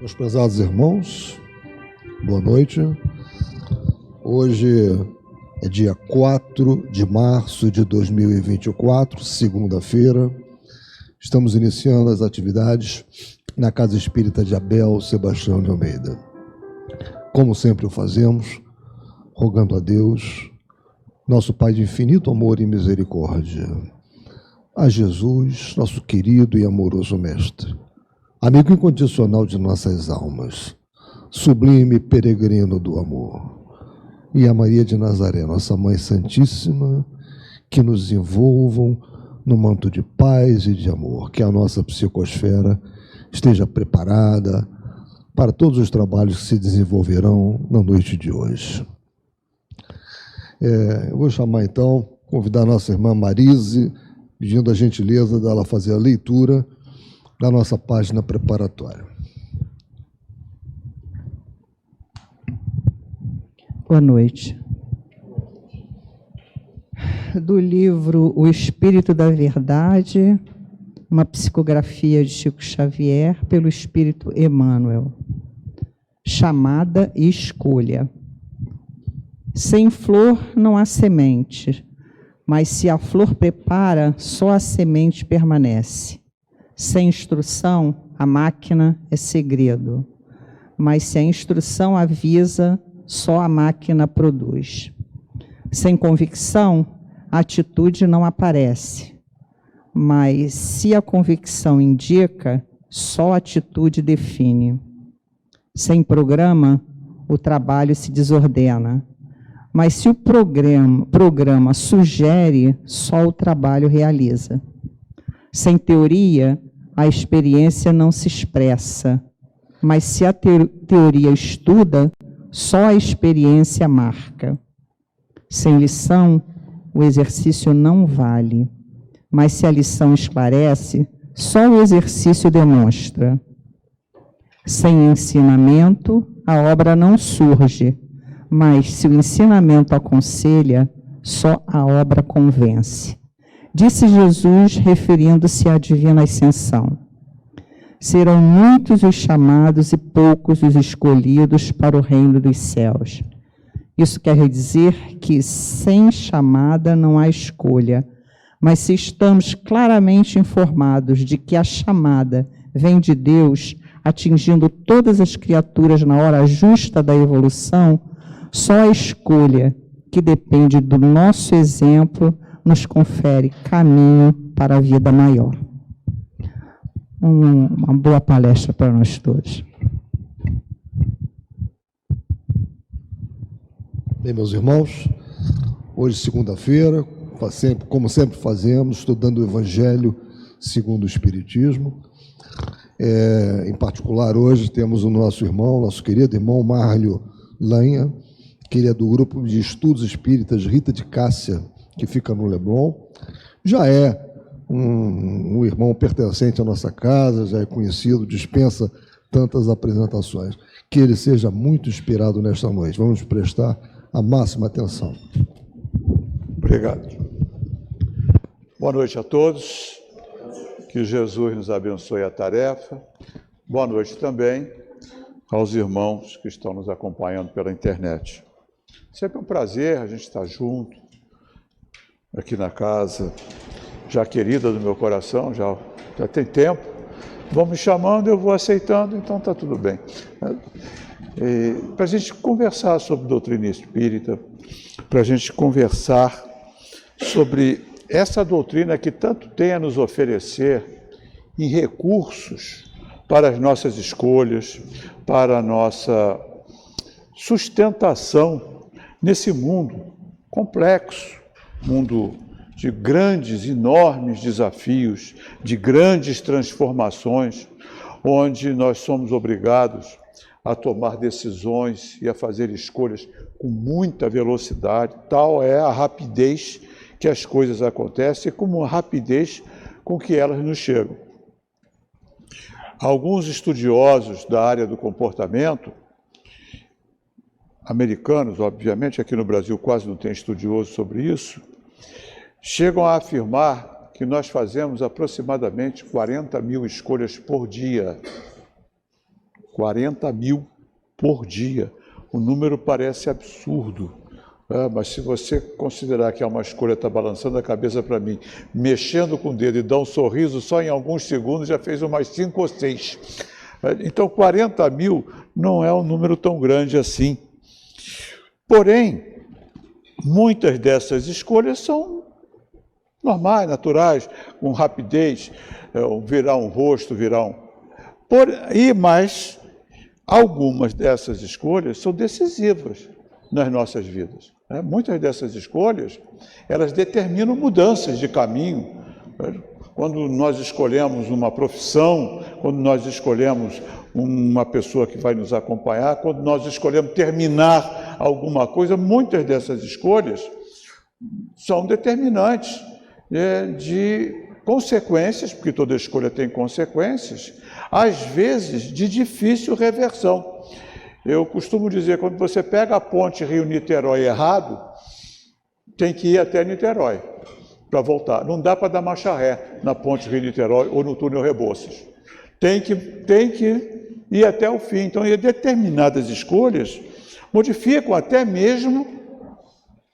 Meus prezados irmãos, boa noite. Hoje é dia 4 de março de 2024, segunda-feira. Estamos iniciando as atividades na Casa Espírita de Abel Sebastião de Almeida. Como sempre o fazemos, rogando a Deus, nosso Pai de infinito amor e misericórdia, a Jesus, nosso querido e amoroso Mestre, amigo incondicional de nossas almas, sublime peregrino do amor, e a Maria de Nazaré, nossa Mãe Santíssima, que nos envolvam no manto de paz e de amor, que a nossa psicosfera esteja preparada para todos os trabalhos que se desenvolverão na noite de hoje. Eu vou chamar então, convidar a nossa irmã Marise, pedindo a gentileza dela fazer a leitura da nossa página preparatória. Boa noite. Do livro O Espírito da Verdade, uma psicografia de Chico Xavier pelo Espírito Emmanuel. Chamada e escolha. Sem flor não há semente, mas se a flor prepara, só a semente permanece. Sem instrução, a máquina é segredo, mas se a instrução avisa, só a máquina produz. Sem convicção, a atitude não aparece, mas se a convicção indica, só a atitude define. Sem programa, o trabalho se desordena, mas se o programa sugere, só o trabalho realiza. Sem teoria, a experiência não se expressa, mas se a teoria estuda, só a experiência marca. Sem lição, o exercício não vale, mas se a lição esclarece, só o exercício demonstra. Sem ensinamento, a obra não surge, mas se o ensinamento aconselha, só a obra convence. Disse Jesus, referindo-se à divina ascensão: serão muitos os chamados e poucos os escolhidos para o reino dos céus. Isso quer dizer que sem chamada não há escolha, mas se estamos claramente informados de que a chamada vem de Deus, atingindo todas as criaturas na hora justa da evolução, só a escolha, que depende do nosso exemplo, nos confere caminho para a vida maior. Uma boa palestra para nós todos. Bem, meus irmãos, hoje, segunda-feira, como sempre fazemos, estudando o Evangelho segundo o Espiritismo. Em particular, hoje temos o nosso irmão, nosso querido irmão Márlio Lanha, que ele é do grupo de estudos espíritas Rita de Cássia, que fica no Leblon. Já é um irmão pertencente à nossa casa, já é conhecido, dispensa tantas apresentações. Que ele seja muito inspirado nesta noite. Vamos prestar a máxima atenção. Obrigado. Boa noite a todos. Que Jesus nos abençoe a tarefa. Boa noite também aos irmãos que estão nos acompanhando pela internet. Sempre um prazer a gente estar junto aqui na casa, já querida do meu coração, já tem tempo. Vão me chamando, eu vou aceitando, então está tudo bem. Para a gente conversar sobre doutrina espírita, para a gente conversar sobre essa doutrina que tanto tem a nos oferecer em recursos para as nossas escolhas, para a nossa sustentação nesse mundo complexo, mundo de grandes, enormes desafios, de grandes transformações, onde nós somos obrigados a tomar decisões e a fazer escolhas com muita velocidade. Tal é a rapidez que as coisas acontecem e como a rapidez com que elas nos chegam. Alguns estudiosos da área do comportamento, americanos, obviamente, aqui no Brasil quase não tem estudioso sobre isso, chegam a afirmar que nós fazemos aproximadamente 40 mil escolhas por dia. 40 mil por dia. O número parece absurdo. Mas se você considerar que é uma escolha, está balançando a cabeça para mim, mexendo com o dedo e dá um sorriso, só em alguns segundos já fez umas 5 ou 6. Então, 40 mil não é um número tão grande assim. Porém, muitas dessas escolhas são normais, naturais, com rapidez, virar um rosto, mas algumas dessas escolhas são decisivas nas nossas vidas. Muitas dessas escolhas, elas determinam mudanças de caminho. Quando nós escolhemos uma profissão, quando nós escolhemos uma pessoa que vai nos acompanhar, quando nós escolhemos terminar alguma coisa, muitas dessas escolhas são determinantes de consequências, porque toda escolha tem consequências, às vezes de difícil reversão. Eu costumo dizer, quando você pega a ponte Rio-Niterói errado, tem que ir até Niterói para voltar. Não dá para dar marcha ré na ponte Rio-Niterói ou no túnel Rebouças. Tem que ir até o fim. Então, determinadas escolhas modificam até mesmo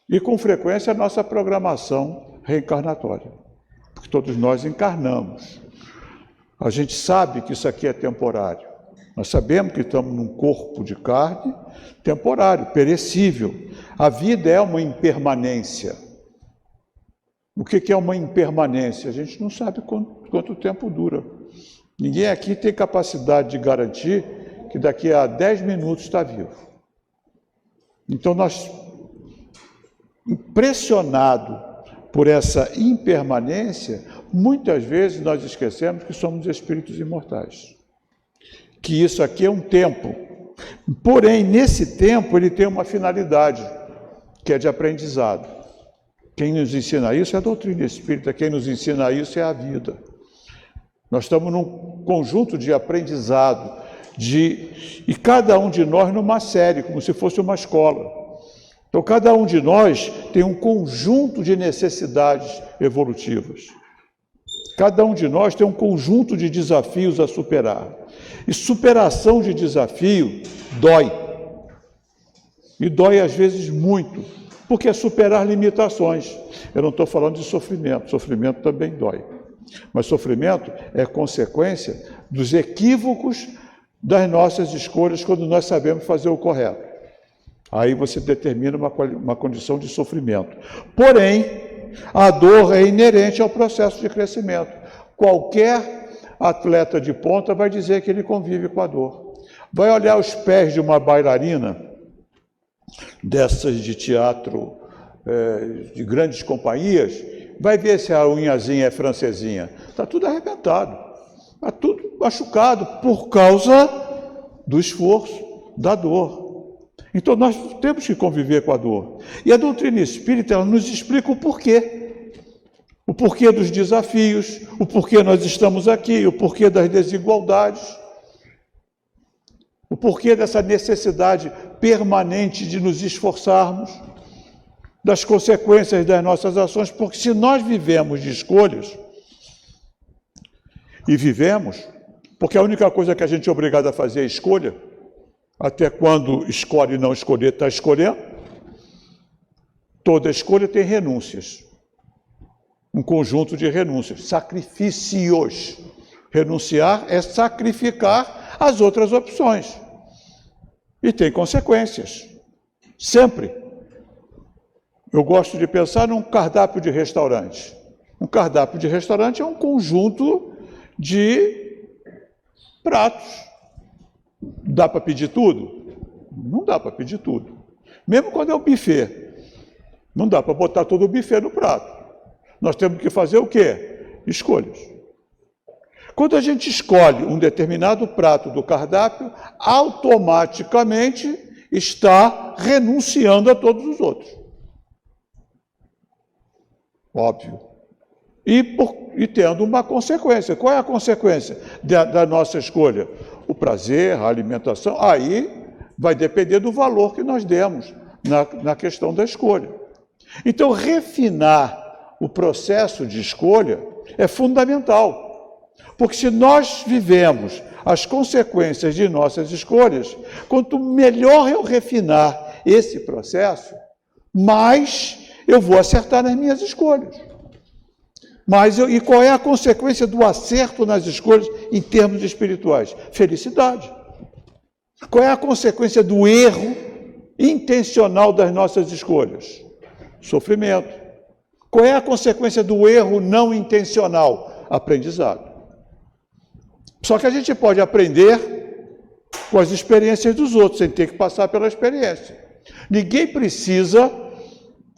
e com frequência a nossa programação reencarnatória. Porque todos nós encarnamos. A gente sabe que isso aqui é temporário. Nós sabemos que estamos num corpo de carne temporário, perecível. A vida é uma impermanência. O que é uma impermanência? A gente não sabe quanto tempo dura. Ninguém aqui tem capacidade de garantir que daqui a 10 minutos está vivo. Então, nós, impressionados por essa impermanência, muitas vezes nós esquecemos que somos espíritos imortais. Que isso aqui é um tempo. Porém, nesse tempo, ele tem uma finalidade, que é de aprendizado. Quem nos ensina isso é a doutrina espírita, quem nos ensina isso é a vida. Nós estamos num conjunto de aprendizado, e cada um de nós numa série, como se fosse uma escola. Então, cada um de nós tem um conjunto de necessidades evolutivas. Cada um de nós tem um conjunto de desafios a superar. E superação de desafio dói. E dói às vezes muito, porque é superar limitações. Eu não estou falando de sofrimento, sofrimento também dói. Mas sofrimento é consequência dos equívocos das nossas escolhas quando nós sabemos fazer o correto. Aí você determina uma condição de sofrimento. Porém, a dor é inerente ao processo de crescimento. Qualquer atleta de ponta vai dizer que ele convive com a dor. Vai olhar os pés de uma bailarina, dessas de teatro, de grandes companhias, vai ver se a unhazinha é francesinha. Está tudo arrebentado, está tudo machucado por causa do esforço, da dor. Então, nós temos que conviver com a dor. E a doutrina espírita, ela nos explica o porquê. O porquê dos desafios, o porquê nós estamos aqui, o porquê das desigualdades, o porquê dessa necessidade permanente de nos esforçarmos, das consequências das nossas ações, porque se nós vivemos de escolhas, e vivemos, porque a única coisa que a gente é obrigado a fazer é escolha, até quando escolhe não escolher, está escolhendo, toda escolha tem renúncias. Um conjunto de renúncias, sacrifícios. Renunciar é sacrificar as outras opções. E tem consequências. Sempre. Eu gosto de pensar num cardápio de restaurante. Um cardápio de restaurante é um conjunto de pratos. Dá para pedir tudo? Não dá para pedir tudo. Mesmo quando é um buffet. Não dá para botar todo o buffet no prato. Nós temos que fazer o quê? Escolhas. Quando a gente escolhe um determinado prato do cardápio, automaticamente está renunciando a todos os outros. Óbvio. E tendo uma consequência. Qual é a consequência da nossa escolha? O prazer, a alimentação. Aí vai depender do valor que nós demos na questão da escolha. Então, refinar o processo de escolha é fundamental. Porque se nós vivemos as consequências de nossas escolhas, quanto melhor eu refinar esse processo, mais eu vou acertar nas minhas escolhas. E qual é a consequência do acerto nas escolhas em termos espirituais? Felicidade. Qual é a consequência do erro intencional das nossas escolhas? Sofrimento. Qual é a consequência do erro não intencional? Aprendizado. Só que a gente pode aprender com as experiências dos outros, sem ter que passar pela experiência. Ninguém precisa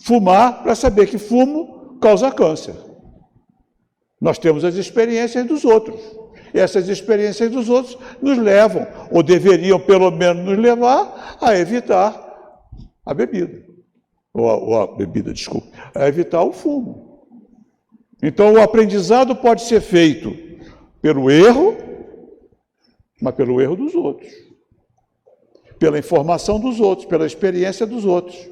fumar para saber que fumo causa câncer. Nós temos as experiências dos outros. E essas experiências dos outros nos levam, ou deveriam pelo menos nos levar, a evitar a bebida. A evitar o fumo. Então, o aprendizado pode ser feito pelo erro, mas pelo erro dos outros. Pela informação dos outros, pela experiência dos outros.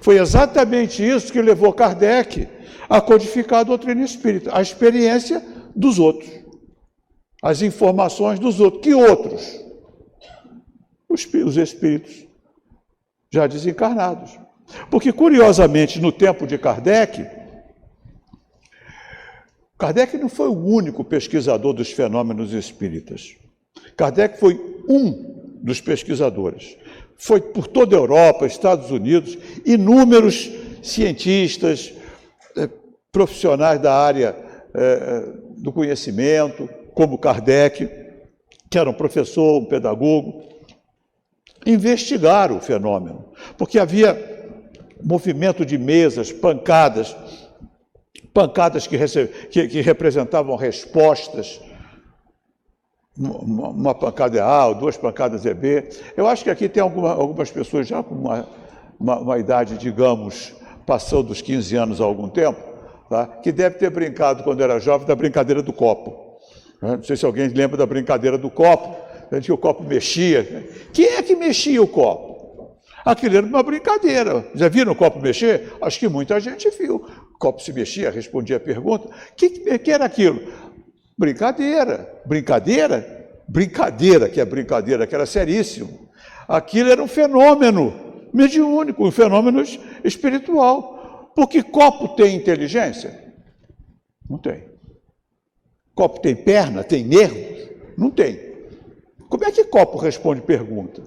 Foi exatamente isso que levou Kardec a codificar a doutrina espírita, a experiência dos outros, as informações dos outros. Que outros? Os espíritos já desencarnados. Porque, curiosamente, no tempo de Kardec não foi o único pesquisador dos fenômenos espíritas. Kardec foi um dos pesquisadores. Foi por toda a Europa, Estados Unidos, inúmeros cientistas, profissionais da área do conhecimento, como Kardec, que era um professor, um pedagogo, investigaram o fenômeno, porque havia movimento de mesas, pancadas que representavam respostas. Uma pancada é A, duas pancadas é B. Eu acho que aqui tem algumas pessoas já com uma idade, digamos, passou dos 15 anos há algum tempo, tá? Que deve ter brincado, quando era jovem, da brincadeira do copo. Não sei se alguém lembra da brincadeira do copo, que o copo mexia. Quem é que mexia o copo? Aquilo era uma brincadeira. Já viram o copo mexer? Acho que muita gente viu. O copo se mexia, respondia a pergunta. Que era aquilo? Brincadeira. Brincadeira, que era seríssimo. Aquilo era um fenômeno mediúnico, um fenômeno espiritual. Porque copo tem inteligência? Não tem. Copo tem perna, tem nervos? Não tem. Como é que copo responde pergunta?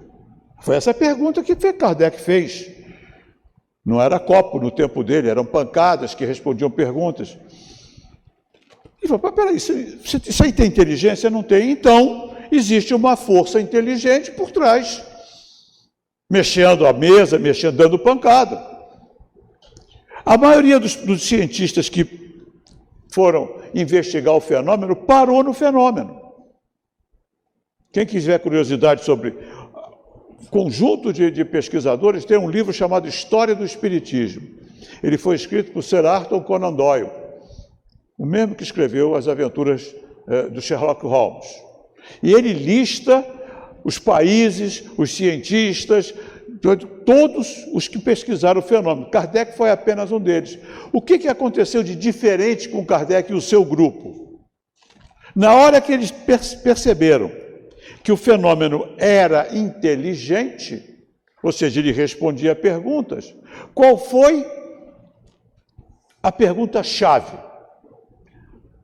Foi essa pergunta que Kardec fez. Não era copo no tempo dele, eram pancadas que respondiam perguntas. E falou, mas peraí, isso aí tem inteligência? Não tem. Então, existe uma força inteligente por trás, mexendo a mesa, dando pancada. A maioria dos cientistas que foram investigar o fenômeno parou no fenômeno. Quem quiser curiosidade sobre conjunto de pesquisadores, tem um livro chamado História do Espiritismo. Ele foi escrito por Sir Arthur Conan Doyle, o mesmo que escreveu as aventuras do Sherlock Holmes. E ele lista os países, os cientistas, todos os que pesquisaram o fenômeno. Kardec foi apenas um deles. O que aconteceu de diferente com Kardec e o seu grupo? Na hora que eles perceberam que o fenômeno era inteligente, ou seja, ele respondia a perguntas, qual foi a pergunta-chave?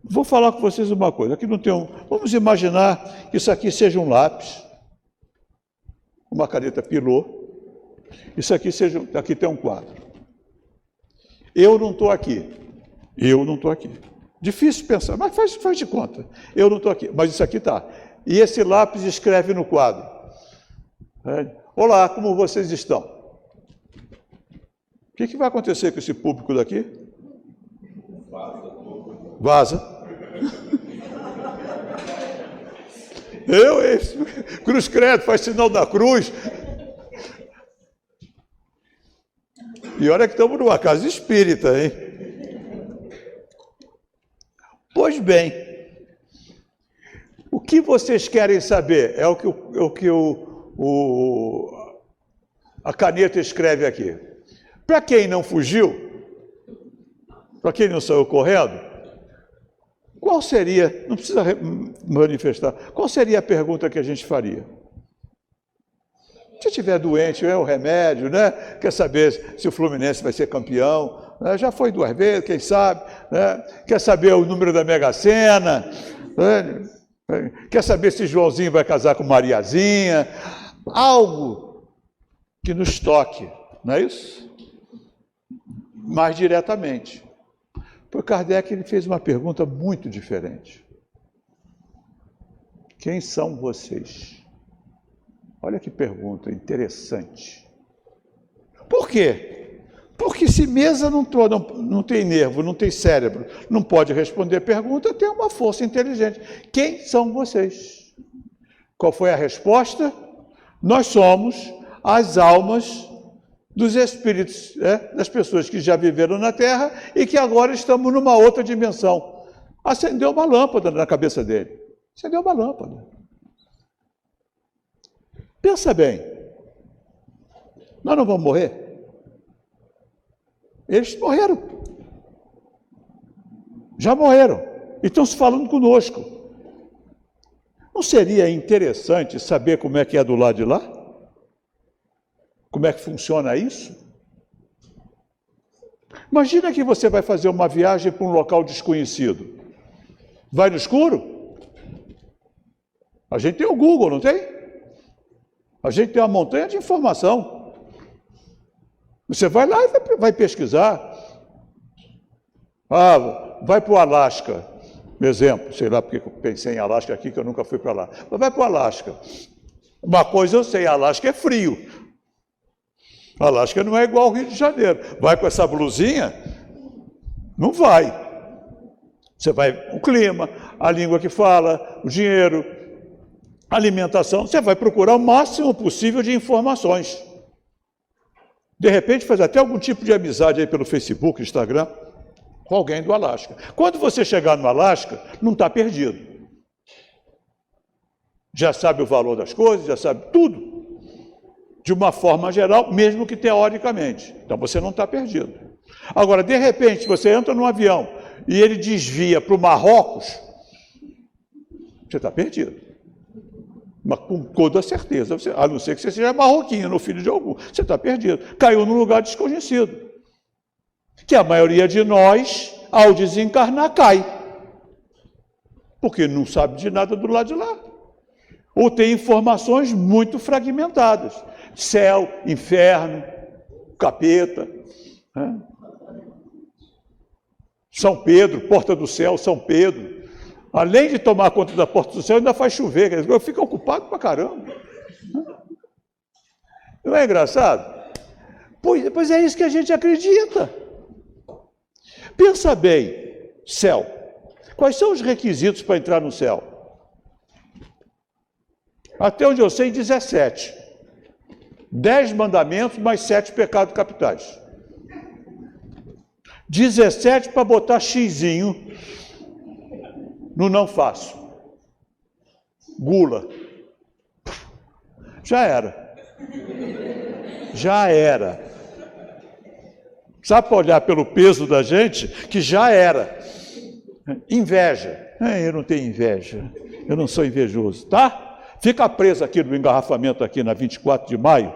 Vou falar com vocês uma coisa, aqui não tem vamos imaginar que isso aqui seja um lápis, uma caneta pilô, isso aqui aqui tem um quadro. Eu não estou aqui. Difícil pensar, mas faz de conta. Eu não estou aqui, mas isso aqui está. E esse lápis escreve no quadro. Olá, como vocês estão? O que vai acontecer com esse público daqui? Vaza. Cruz credo, faz sinal da cruz. E olha que estamos numa casa espírita, hein? Pois bem, o que vocês querem saber? É o que a caneta escreve aqui. Para quem não fugiu, para quem não saiu correndo, qual seria, não precisa manifestar, qual seria a pergunta que a gente faria? Se estiver doente, é o remédio, né? Quer saber se o Fluminense vai ser campeão, né? Já foi 2 vezes, quem sabe, né? Quer saber o número da Mega Sena, né? Quer saber se Joãozinho vai casar com Mariazinha, algo que nos toque, não é isso? Mais diretamente. Por Kardec, ele fez uma pergunta muito diferente. Quem são vocês? Olha que pergunta interessante. Por quê? Porque se mesa não tem nervo, não tem cérebro, não pode responder pergunta, tem uma força inteligente. Quem são vocês? Qual foi a resposta? Nós somos as almas dos espíritos, das pessoas que já viveram na Terra e que agora estamos numa outra dimensão. Acendeu uma lâmpada na cabeça dele. Acendeu uma lâmpada. Pensa bem, nós não vamos morrer? Eles morreram. Já morreram. E estão se falando conosco. Não seria interessante saber como é que é do lado de lá? Como é que funciona isso? Imagina que você vai fazer uma viagem para um local desconhecido. Vai no escuro? A gente tem o Google, não tem? A gente tem uma montanha de informação. Você vai lá e vai pesquisar. Vai para o Alasca. Exemplo, sei lá porque eu pensei em Alasca aqui, que eu nunca fui para lá. Mas vai para o Alasca. Uma coisa eu sei, Alasca é frio. Alasca não é igual ao Rio de Janeiro. Vai com essa blusinha? Não vai. Você vai o clima, a língua que fala, o dinheiro, a alimentação. Você vai procurar o máximo possível de informações. De repente, faz até algum tipo de amizade aí pelo Facebook, Instagram, com alguém do Alasca. Quando você chegar no Alasca, não está perdido. Já sabe o valor das coisas, já sabe tudo. De uma forma geral, mesmo que teoricamente. Então, você não está perdido. Agora, de repente, você entra num avião e ele desvia para o Marrocos, você está perdido. Mas com toda certeza, a não ser que você seja marroquino, ou filho de algum, você está perdido. Caiu num lugar desconhecido. Que a maioria de nós, ao desencarnar, cai. Porque não sabe de nada do lado de lá. Ou tem informações muito fragmentadas. Céu, inferno, capeta, né? São Pedro, porta do céu, São Pedro. Além de tomar conta da porta do céu, ainda faz chover. Eu fico ocupado pra caramba. Não é engraçado? Pois é isso que a gente acredita. Pensa bem, céu. Quais são os requisitos para entrar no céu? Até onde eu sei, 17. 10 mandamentos, mais 7 pecados capitais. 17 para botar xizinho no não faço. Gula. Já era. Já era. Sabe para olhar pelo peso da gente, que já era. Inveja. Eu não tenho inveja. Eu não sou invejoso, tá? Fica preso aqui no engarrafamento aqui na 24 de maio,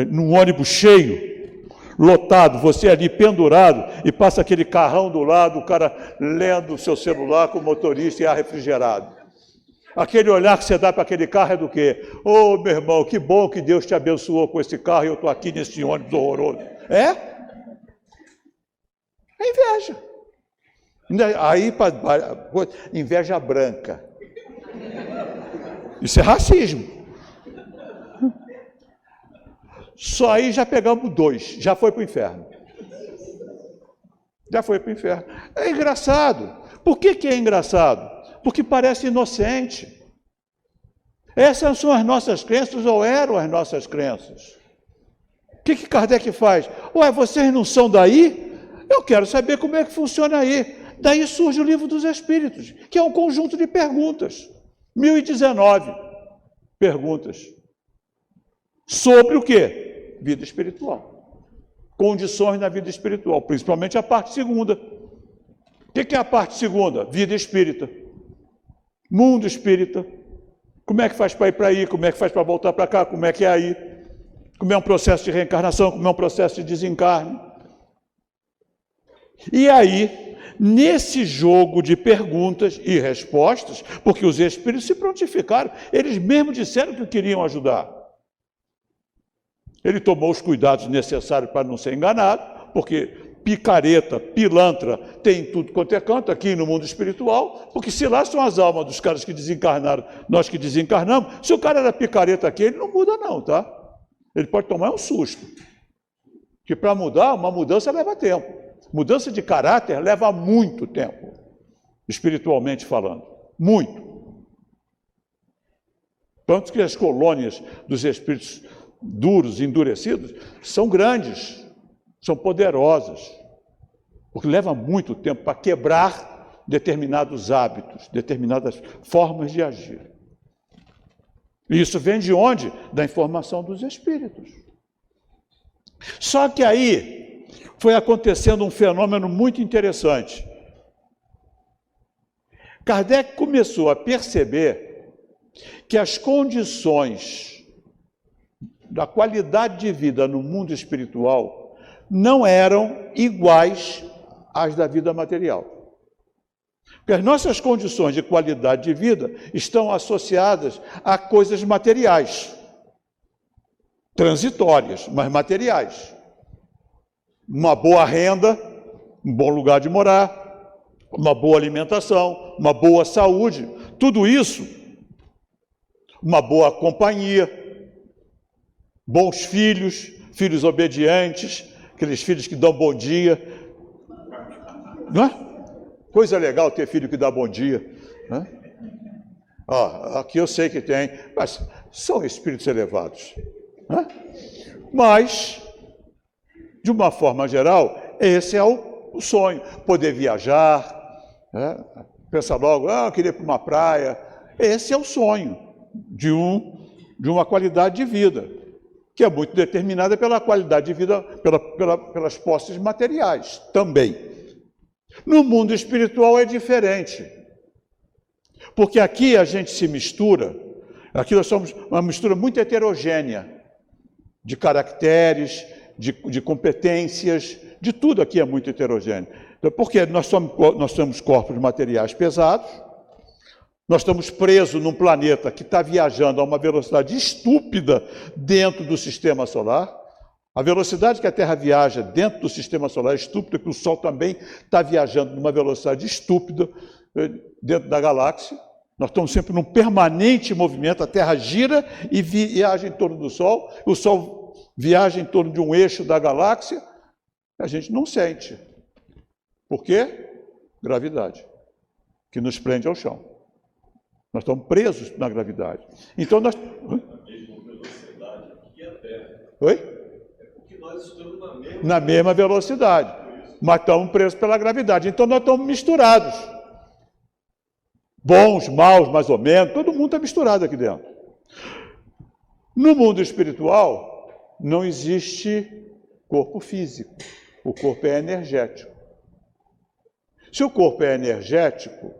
num ônibus cheio, lotado, você ali pendurado, e passa aquele carrão do lado, o cara lendo o seu celular com o motorista e ar refrigerado. Aquele olhar que você dá para aquele carro é do quê? Ô, meu irmão, que bom que Deus te abençoou com esse carro e eu estou aqui nesse ônibus horroroso. É? É inveja. Aí, inveja branca. Isso é racismo. Só aí já pegamos 2, já foi para o inferno. Já foi para o inferno. É engraçado. Por que é engraçado? Porque parece inocente. Essas são as nossas crenças ou eram as nossas crenças. O que Kardec faz? Ué, vocês não são daí? Eu quero saber como é que funciona aí. Daí surge o Livro dos Espíritos, que é um conjunto de perguntas. 1019 perguntas. Sobre o quê? Vida espiritual. Condições na vida espiritual, principalmente a parte segunda. que é a parte segunda? Vida espírita. Mundo espírita. Como é que faz para ir para aí? Como é que faz para voltar para cá? Como é que é aí? Como é um processo de reencarnação? Como é um processo de desencarne? E aí, nesse jogo de perguntas e respostas, porque os espíritos se prontificaram, eles mesmos disseram que queriam ajudar. Ele tomou os cuidados necessários para não ser enganado, porque picareta, pilantra, tem tudo quanto é canto aqui no mundo espiritual, porque se lá são as almas dos caras que desencarnaram, nós que desencarnamos, se o cara era picareta aqui, ele não muda não, tá? Ele pode tomar um susto. Que para mudar, uma mudança leva tempo. Mudança de caráter leva muito tempo, espiritualmente falando. Muito. Tanto que as colônias dos espíritos duros, endurecidos, são grandes, são poderosas, porque leva muito tempo para quebrar determinados hábitos, determinadas formas de agir. E isso vem de onde? Da informação dos espíritos. Só que aí foi acontecendo um fenômeno muito interessante. Kardec começou a perceber que as condições da qualidade de vida no mundo espiritual não eram iguais às da vida material. Porque as nossas condições de qualidade de vida estão associadas a coisas materiais, transitórias, mas materiais. Uma boa renda, um bom lugar de morar, uma boa alimentação, uma boa saúde, tudo isso, uma boa companhia, bons filhos, filhos obedientes, aqueles filhos que dão bom dia. Não é? Coisa legal ter filho que dá bom dia. Né? Aqui eu sei que tem, mas são espíritos elevados. Né? Mas, de uma forma geral, esse é o sonho. Poder viajar, né? Pensa logo, eu queria ir para uma praia. Esse é o sonho de uma qualidade de vida, que é muito determinada pela qualidade de vida, pelas posses materiais também. No mundo espiritual é diferente, porque aqui a gente se mistura, aqui nós somos uma mistura muito heterogênea, de caracteres, de competências, de tudo aqui é muito heterogêneo. Então, porque nós somos corpos materiais pesados, nós estamos presos num planeta que está viajando a uma velocidade estúpida dentro do sistema solar. A velocidade que a Terra viaja dentro do sistema solar é estúpida, que o Sol também está viajando numa velocidade estúpida dentro da galáxia. Nós estamos sempre num permanente movimento, a Terra gira e viaja em torno do Sol, o Sol viaja em torno de um eixo da galáxia, a gente não sente. Por quê? Gravidade, que nos prende ao chão. Nós estamos presos na gravidade. Então nós... Oi? Nós estamos na mesma velocidade, mas estamos presos pela gravidade. Então nós estamos misturados. Bons, maus, mais ou menos, todo mundo está misturado aqui dentro. No mundo espiritual, não existe corpo físico. O corpo é energético. Se o corpo é energético,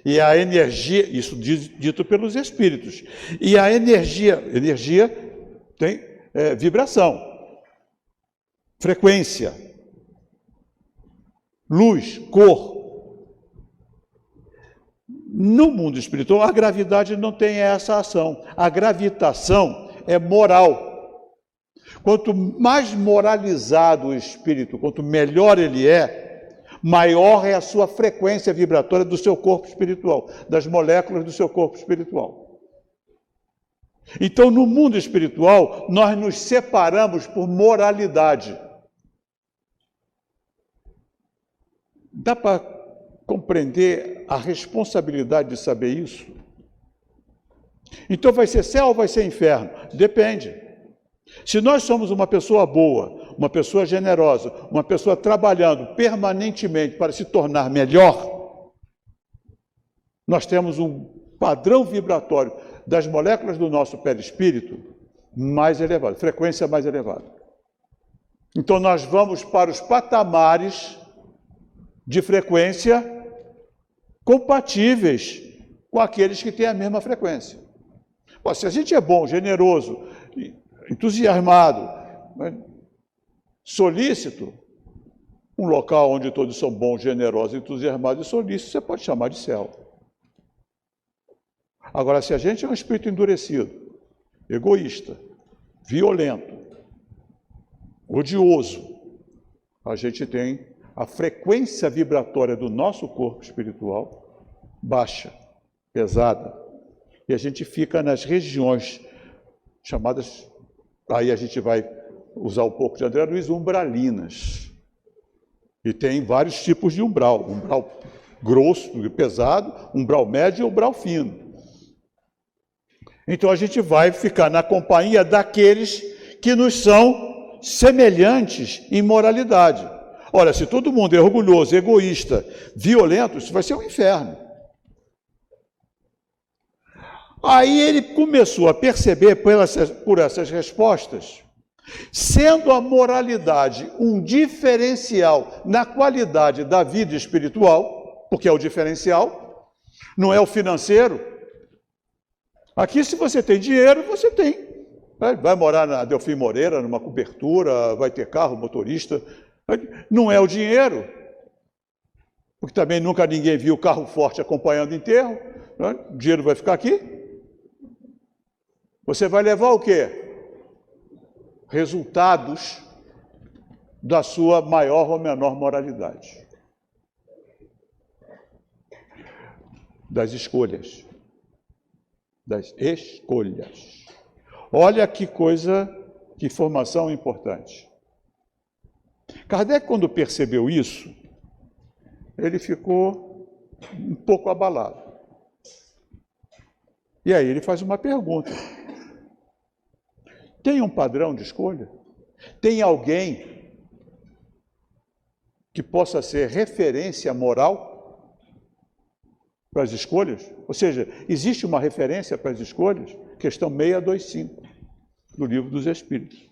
e a energia, isso dito pelos espíritos, e a energia tem vibração, frequência, luz, cor. No mundo espiritual, a gravidade não tem essa ação. A gravitação é moral. Quanto mais moralizado o espírito, quanto melhor ele é, maior é a sua frequência vibratória do seu corpo espiritual, das moléculas do seu corpo espiritual. Então, no mundo espiritual, nós nos separamos por moralidade. Dá para compreender a responsabilidade de saber isso? Então, vai ser céu ou vai ser inferno? Depende. Se nós somos uma pessoa boa, uma pessoa generosa, uma pessoa trabalhando permanentemente para se tornar melhor, nós temos um padrão vibratório das moléculas do nosso perispírito mais elevado, frequência mais elevada. Então nós vamos para os patamares de frequência compatíveis com aqueles que têm a mesma frequência. Pô, se a gente é bom, generoso, entusiasmado, solícito, um local onde todos são bons, generosos, entusiasmados e solícitos, você pode chamar de céu. Agora, se a gente é um espírito endurecido, egoísta, violento, odioso, a gente tem a frequência vibratória do nosso corpo espiritual baixa, pesada, e a gente fica nas regiões chamadas, aí a gente vai usar um pouco de André Luiz, umbralinas. E tem vários tipos de umbral grosso e pesado, umbral médio e umbral fino. Então a gente vai ficar na companhia daqueles que nos são semelhantes em moralidade. Olha, se todo mundo é orgulhoso, egoísta, violento, isso vai ser um inferno. Aí ele começou a perceber por essas respostas, sendo a moralidade um diferencial na qualidade da vida espiritual, porque é o diferencial, não é o financeiro. Aqui, se você tem dinheiro, você tem. Vai morar na Delfim Moreira, numa cobertura, vai ter carro, motorista. Não é o dinheiro, porque também nunca ninguém viu carro forte acompanhando enterro. O dinheiro vai ficar aqui. Você vai levar o quê? Resultados da sua maior ou menor moralidade. Das escolhas. Das escolhas. Olha que coisa, que informação importante. Kardec, quando percebeu isso, ele ficou um pouco abalado. E aí ele faz uma pergunta. Tem um padrão de escolha? Tem alguém que possa ser referência moral para as escolhas? Ou seja, existe uma referência para as escolhas? Questão 625 do Livro dos Espíritos.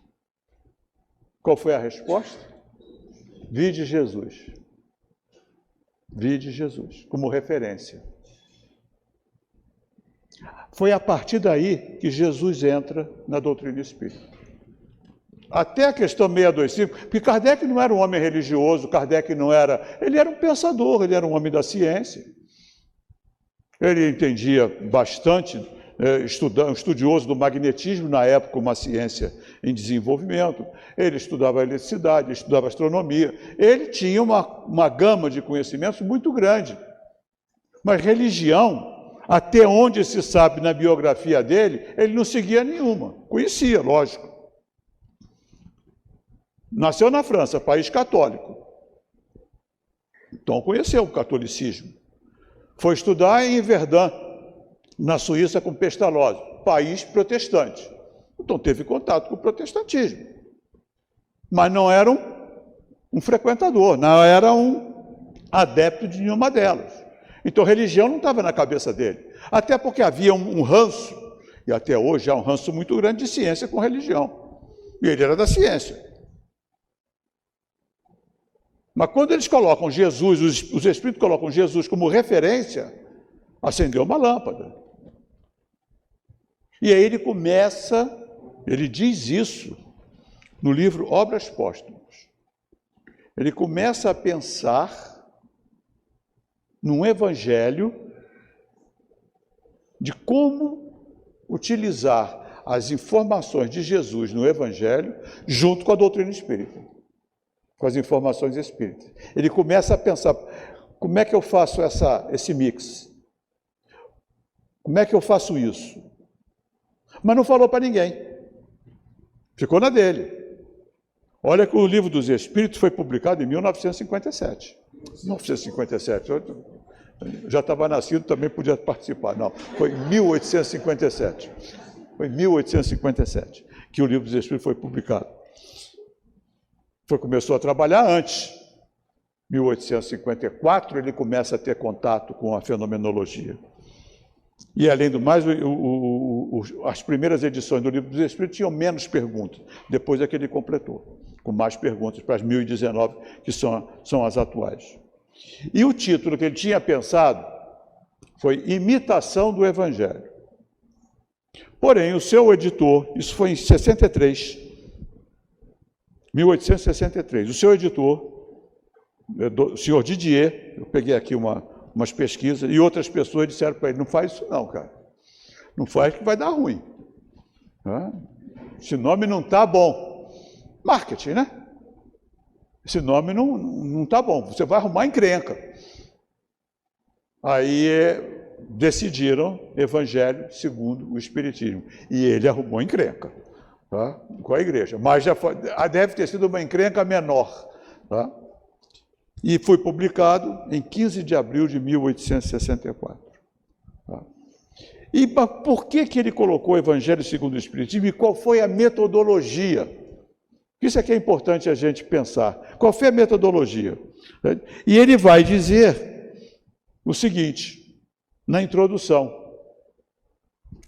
Qual foi a resposta? Vide Jesus. Vide Jesus como referência. Foi a partir daí que Jesus entra na doutrina espírita. Até a questão 625, porque Kardec não era um homem religioso, ele era um pensador, ele era um homem da ciência. Ele entendia bastante, estudioso do magnetismo, na época uma ciência em desenvolvimento. Ele estudava eletricidade, estudava astronomia. Ele tinha uma gama de conhecimentos muito grande. Mas religião, até onde se sabe na biografia dele, ele não seguia nenhuma. Conhecia, lógico. Nasceu na França, país católico. Então conheceu o catolicismo. Foi estudar em Verdun, na Suíça, com Pestalozzi, país protestante. Então teve contato com o protestantismo. Mas não era um frequentador, não era um adepto de nenhuma delas. Então, religião não estava na cabeça dele. Até porque havia um ranço, e até hoje há um ranço muito grande de ciência com religião. E ele era da ciência. Mas quando eles colocam Jesus, os espíritos colocam Jesus como referência, acendeu uma lâmpada. E aí ele diz isso no livro Obras Póstumas. Ele começa a pensar num evangelho de como utilizar as informações de Jesus no evangelho junto com a doutrina espírita, com as informações espíritas. Ele começa a pensar, como é que eu faço esse mix? Como é que eu faço isso? Mas não falou para ninguém. Ficou na dele. Olha que o Livro dos Espíritos foi publicado em 1957. 1957, eu já estava nascido, também podia participar. Não, foi em 1857. Foi em 1857 que o Livro dos Espíritos foi publicado. Começou a trabalhar antes. 1854, ele começa a ter contato com a fenomenologia. E, além do mais, as primeiras edições do Livro dos Espíritos tinham menos perguntas. Depois é que ele completou, com mais perguntas, para as 1019, que são as atuais. E o título que ele tinha pensado foi Imitação do Evangelho. Porém, o seu editor, isso foi em 63, 1863, o seu editor, o senhor Didier, eu peguei aqui umas pesquisas, e outras pessoas disseram para ele, não faz isso não, cara. Não faz que vai dar ruim. Esse nome não está bom. Marketing, né? Esse nome não está bom, você vai arrumar encrenca. Aí decidiram Evangelho segundo o Espiritismo. E ele arrumou encrenca, tá? Com a igreja. Mas deve ter sido uma encrenca menor. Tá? E foi publicado em 15 de abril de 1864. Tá? E por que ele colocou Evangelho segundo o Espiritismo e qual foi a metodologia? Isso é que é importante a gente pensar. Qual foi a metodologia? E ele vai dizer o seguinte, na introdução.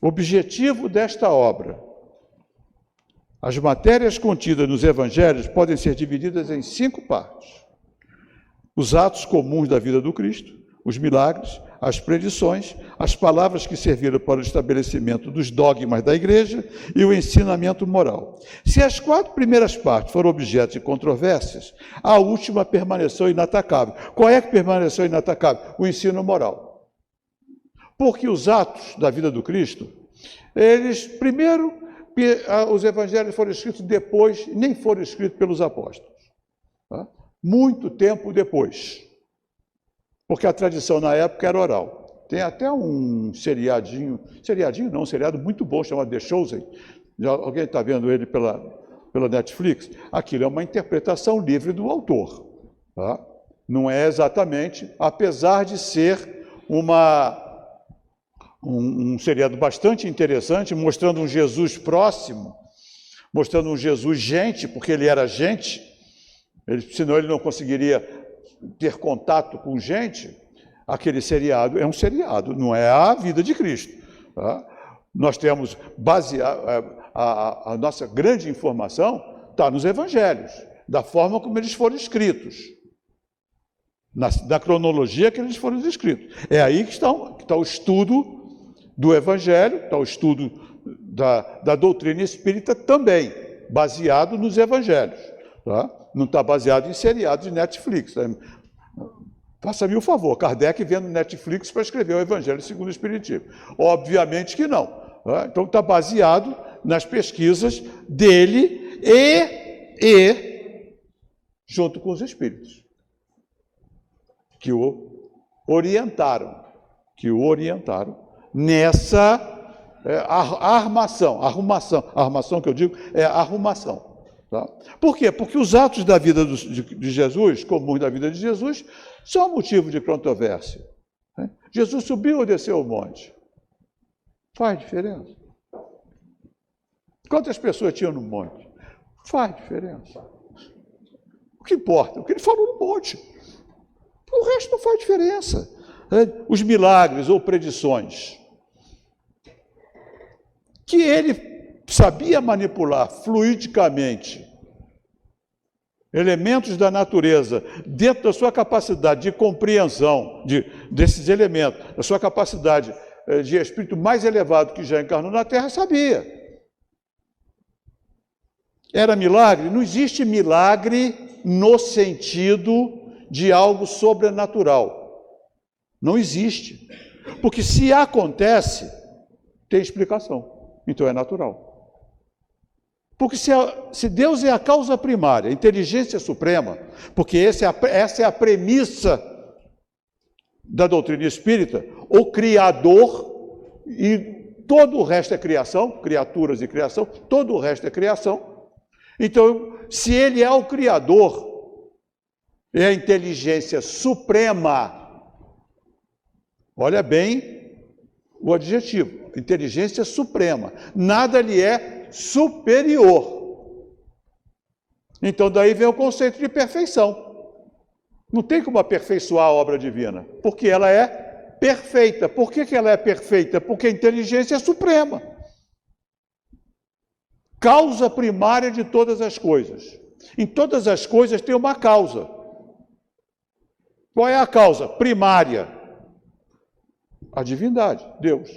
O objetivo desta obra. As matérias contidas nos evangelhos podem ser divididas em 5 partes. Os atos comuns da vida do Cristo, os milagres, as predições, as palavras que serviram para o estabelecimento dos dogmas da igreja e o ensinamento moral. Se as 4 primeiras partes foram objeto de controvérsias, a última permaneceu inatacável. Qual é que permaneceu inatacável? O ensino moral. Porque os atos da vida do Cristo, eles, primeiro, os evangelhos foram escritos depois, nem foram escritos pelos apóstolos. Tá? Muito tempo depois. Porque a tradição na época era oral. Tem até um seriadinho não, um seriado muito bom, chamado The Chosen. Alguém está vendo ele pela Netflix? Aquilo é uma interpretação livre do autor. Tá? Não é exatamente, apesar de ser um seriado bastante interessante, mostrando um Jesus próximo, mostrando um Jesus gente, porque ele era gente, senão ele não conseguiria ter contato com gente. Aquele seriado é um seriado, não é a vida de Cristo. Tá? Nós temos a nossa grande informação está nos evangelhos, da forma como eles foram escritos, na cronologia que eles foram escritos. É aí que está o estudo do evangelho, está o estudo da doutrina espírita também, baseado nos evangelhos. Tá? Não está baseado em seriados de Netflix. Né? Faça-me o favor, Kardec vendo Netflix para escrever o Evangelho segundo o Espiritismo. Obviamente que não. Tá? Então está baseado nas pesquisas dele e junto com os espíritos, que o orientaram nessa arrumação que eu digo é arrumação. Tá? Por quê? Porque os atos da vida de Jesus, comuns da vida de Jesus, são motivo de controvérsia. Né? Jesus subiu ou desceu o monte? Faz diferença. Quantas pessoas tinham no monte? Faz diferença. O que importa? O que ele falou no monte. O resto não faz diferença. Os milagres ou predições que ele sabia manipular fluidicamente elementos da natureza dentro da sua capacidade de compreensão desses elementos, da sua capacidade de espírito mais elevado que já encarnou na Terra, sabia. Era milagre? Não existe milagre no sentido de algo sobrenatural. Não existe. Porque se acontece, tem explicação. Então é natural. Porque se Deus é a causa primária, a inteligência suprema, porque essa é a premissa da doutrina espírita, o Criador, e todo o resto é criação, criaturas e criação, todo o resto é criação. Então, se ele é o Criador, é a inteligência suprema, olha bem o adjetivo, inteligência suprema, nada lhe é superior. Então daí vem o conceito de perfeição. Não tem como aperfeiçoar a obra divina, porque ela é perfeita. Por que ela é perfeita? Porque a inteligência é suprema. Causa primária de todas as coisas. Em todas as coisas tem uma causa. Qual é a causa primária? A divindade, Deus.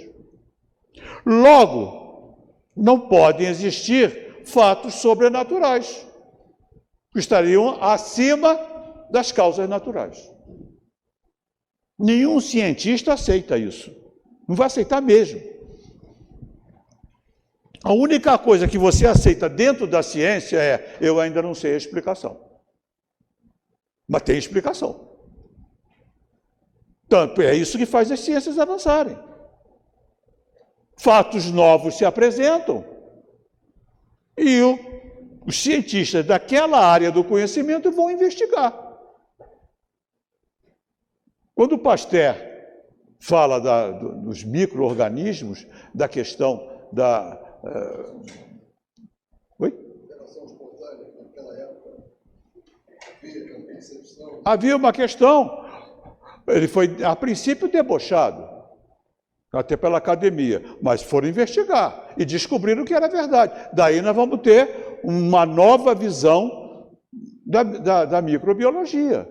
Logo, não podem existir fatos sobrenaturais, que estariam acima das causas naturais. Nenhum cientista aceita isso. Não vai aceitar mesmo. A única coisa que você aceita dentro da ciência é: eu ainda não sei a explicação. Mas tem explicação. Tanto é isso que faz as ciências avançarem. Fatos novos se apresentam e os cientistas daquela área do conhecimento vão investigar. Quando o Pasteur fala dos micro-organismos, da questão da... Oi? Havia uma questão. Ele foi, a princípio, debochado, até pela academia, mas foram investigar e descobriram que era verdade. Daí nós vamos ter uma nova visão da microbiologia.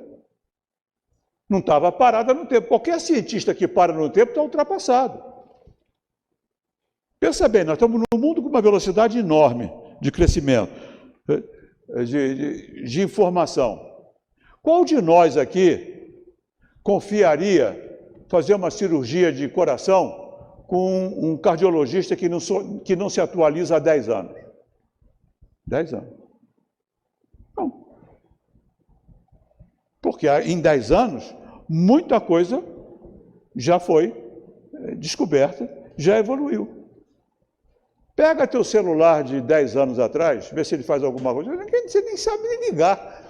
Não estava parada no tempo. Qualquer cientista que para no tempo está ultrapassado. Pensa bem, nós estamos num mundo com uma velocidade enorme de crescimento, de informação. Qual de nós aqui confiaria fazer uma cirurgia de coração com um cardiologista que não se atualiza há 10 anos? 10 anos. Não. Porque em 10 anos, muita coisa já foi descoberta, já evoluiu. Pega teu celular de 10 anos atrás, vê se ele faz alguma coisa, você nem sabe nem ligar.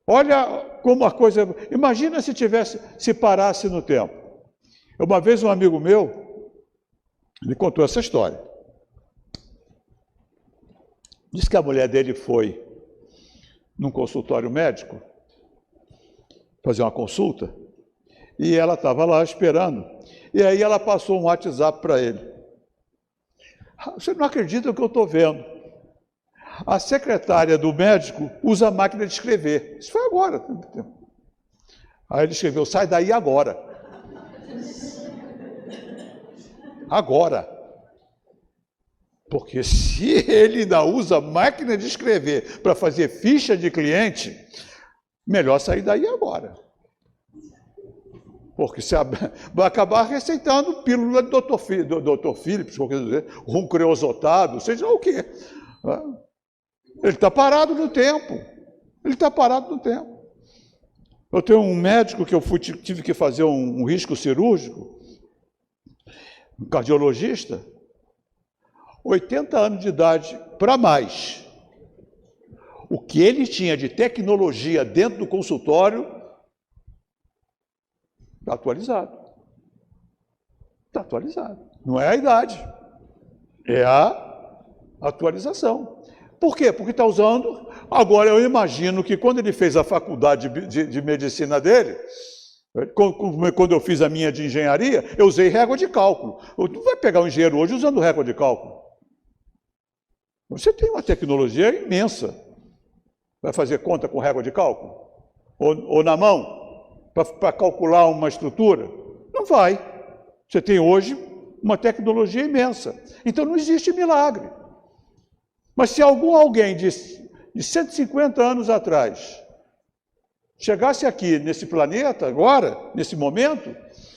Olha como a coisa... Imagina se parasse no tempo. Uma vez um amigo meu me contou essa história. Diz que a mulher dele foi num consultório médico fazer uma consulta e ela estava lá esperando. E aí ela passou um WhatsApp para ele. Você não acredita no que eu estou vendo? A secretária do médico usa a máquina de escrever. Isso foi agora. Aí ele escreveu: sai daí agora. Agora. Porque se ele ainda usa máquina de escrever para fazer ficha de cliente, melhor sair daí agora. Porque você vai acabar receitando pílula do Dr. Phillips, quer dizer, rum creosotado, seja o quê. Ele está parado no tempo. Ele está parado no tempo. Eu tenho um médico que eu tive que fazer um risco cirúrgico, um cardiologista, 80 anos de idade para mais. O que ele tinha de tecnologia dentro do consultório está atualizado. Está atualizado. Não é a idade, é a atualização. Por quê? Porque está usando... Agora, eu imagino que quando ele fez a faculdade de medicina dele, quando eu fiz a minha de engenharia, eu usei régua de cálculo. Tu vai pegar um engenheiro hoje usando régua de cálculo. Você tem uma tecnologia imensa. Vai fazer conta com régua de cálculo? Ou na mão? Para calcular uma estrutura? Não vai. Você tem hoje uma tecnologia imensa. Então não existe milagre. Mas se alguém de 150 anos atrás chegasse aqui nesse planeta, agora, nesse momento,